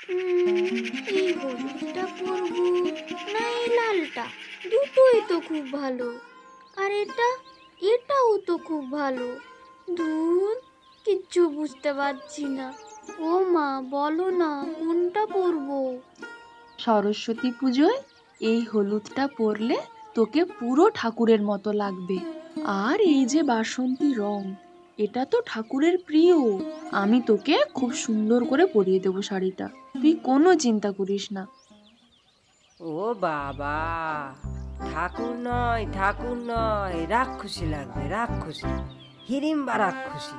এই হলুদটা পরবো না এই লালটা? দুটোই তো খুব ভালো। আর এটাও তো খুব ভালো। ধুর, কিচ্ছু বুঝতে পারছি না। ও মা, বলো না কোনটা পরবো? সরস্বতী পুজোয় এই হলুদটা পরলে তোকে পুরো ঠাকুরের মতো লাগবে। আর এই যে বাসন্তী রং, এটা তো ঠাকুরের প্রিয়। আমি তোকে খুব সুন্দর করে পরিয়ে দেবো শাড়িটা, তুই কোনো চিন্তা করিস না। ও বাবা, ঠাকুর নয় ঠাকুর নয়, রাক্ষসী লাগবে, রাক্ষসী, হিড়িম্বা রাক্ষসী।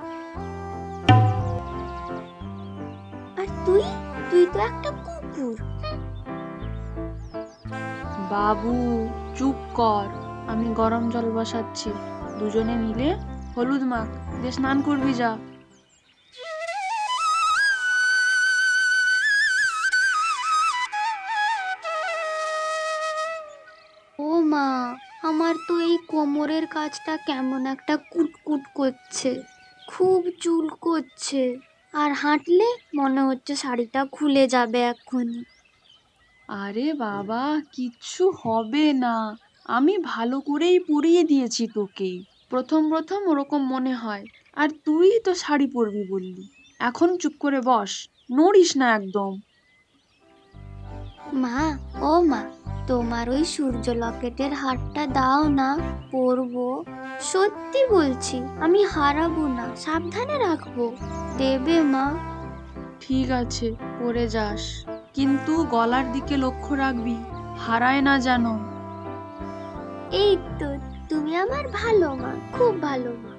আর তুই তুই তো একটা কুকুর। বাবু চুপ কর, আমি গরম জল বসাচ্ছি, দুজনে মিলে হলুদ মাখ, দিয়ে স্নান করবি যা। ও মা, আমার তো এই কোমরের কাছটা কেমন একটা কুটকুট করছে, খুব চুল করছে। আর হাঁটলে মনে হচ্ছে শাড়িটা খুলে যাবে এক্ষুনি। আরে বাবা, কিচ্ছু হবে না, আমি ভালো করেই পরিয়ে দিয়েছি তোকে। প্রথম প্রথম ওরকম মনে হয়, আর তুই তো শাড়ি পরবি বললি। এখন চুপ করে বস, নড়িস না একদম। মা, ও মা, তোমার ওই সূর্য লকেটের হারটা দাও না, পরবো। সত্যি বলছি, আমি হারাবো না, সাবধানে রাখবো। দেবে মা? ঠিক আছে, পরে যাস, কিন্তু গলার দিকে লক্ষ্য রাখবি, হারায় না যেন। এই তো, তুমি আমার ভালো মা, খুব ভালো মা।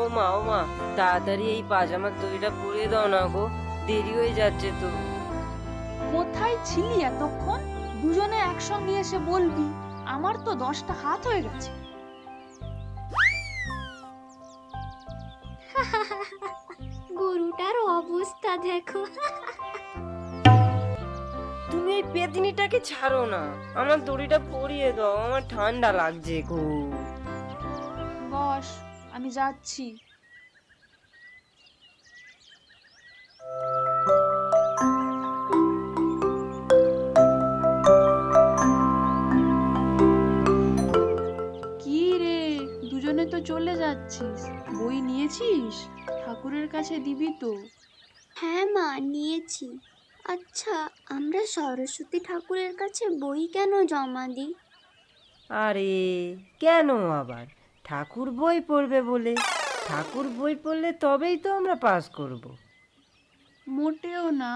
ও মা, ও মা, তাড়াতাড়ি এই পাজামার দড়িটা পরিয়ে দাও না গো, দেরি হয়ে যাচ্ছে তো। কোথায় ছিলি এতক্ষণ? দুজনে একসঙ্গে এসে বলবি, আমার তো 10টা হাত হয়ে গেছে। গরুটার অবস্থা দেখো। তুমি এই পেতনিটাকে ছাড়ো না, আমার দড়িটা পরিয়ে দাও, আমার ঠান্ডা লাগছে গো। বস, আমি যাচ্ছি। কি রে, দুজনে তো চলে যাচ্ছিস, বই নিয়েছিস? ঠাকুরের কাছে দিবি তো? হ্যাঁ মা, নিয়েছি। আচ্ছা, আমরা সরস্বতী ঠাকুরের কাছে বই কেন জমা দিই? আরে কেন আবার? ঠাকুর বই পড়বে বলে। ঠাকুর বই পড়লে তবেই তো আমরা পাস করব। মোটেও না,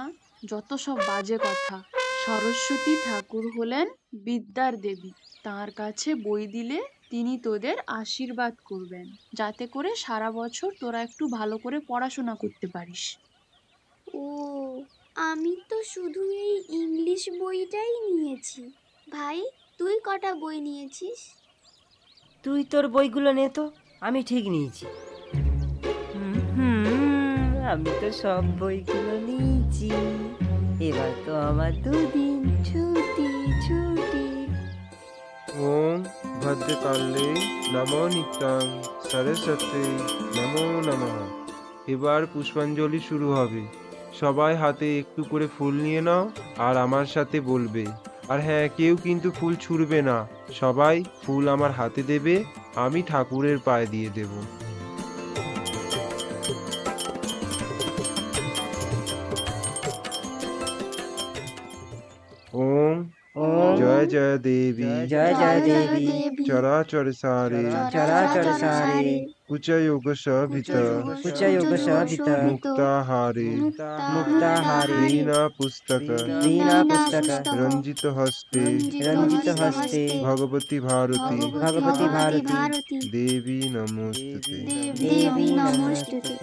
যত সব বাজে কথা। সরস্বতী ঠাকুর হলেন বিদ্যার দেবী, তার কাছে বই দিলে তিনি তোদের আশীর্বাদ করবেন, যাতে করে সারা বছর তোরা একটু ভালো করে পড়াশোনা করতে পারিস। ও, আমি তো শুধু এই ইংলিশ বইটাই নিয়েছি। ভাই, তুই কটা বই নিয়েছিস? তুই তোর বইগুলো নে তো, আমি ঠিক নিয়েছি। আমি তো সব বইগুলো নিয়েছি। এবার তো আমার 2 দিন ছুটি ছুটি। ওম ভদ্রকালে নমো নিত্যাং সরস্বতী নমো নমঃ। এবার পুষ্পাঞ্জলি শুরু হবে। সবাই হাতে একটু করে ফুল নিয়ে নাও আর আমার সাথে বলবে। আর হ্যাঁ, কেউ কিন্তু ফুল ছুঁড়বে না, সবাই ফুল আমার হাতে দেবে, আমি ঠাকুরের পায়ে দিয়ে দেব। ওম জয় জয় দেবী, জয় জয় দেবী, চরাচর সারে চরাচর সারে, কুচয়োগ সভিত কুচয়োগ সভিত, মুক্তাহারে মুক্তাহারে, দীনা পুস্তক দীনা পুস্তক, রঞ্জিত হস্তে রঞ্জিত হস্তে, ভগবতী ভারতী ভগবতী ভারতী, দেবী নমস্তুতে। দেবী নমস্তুতে।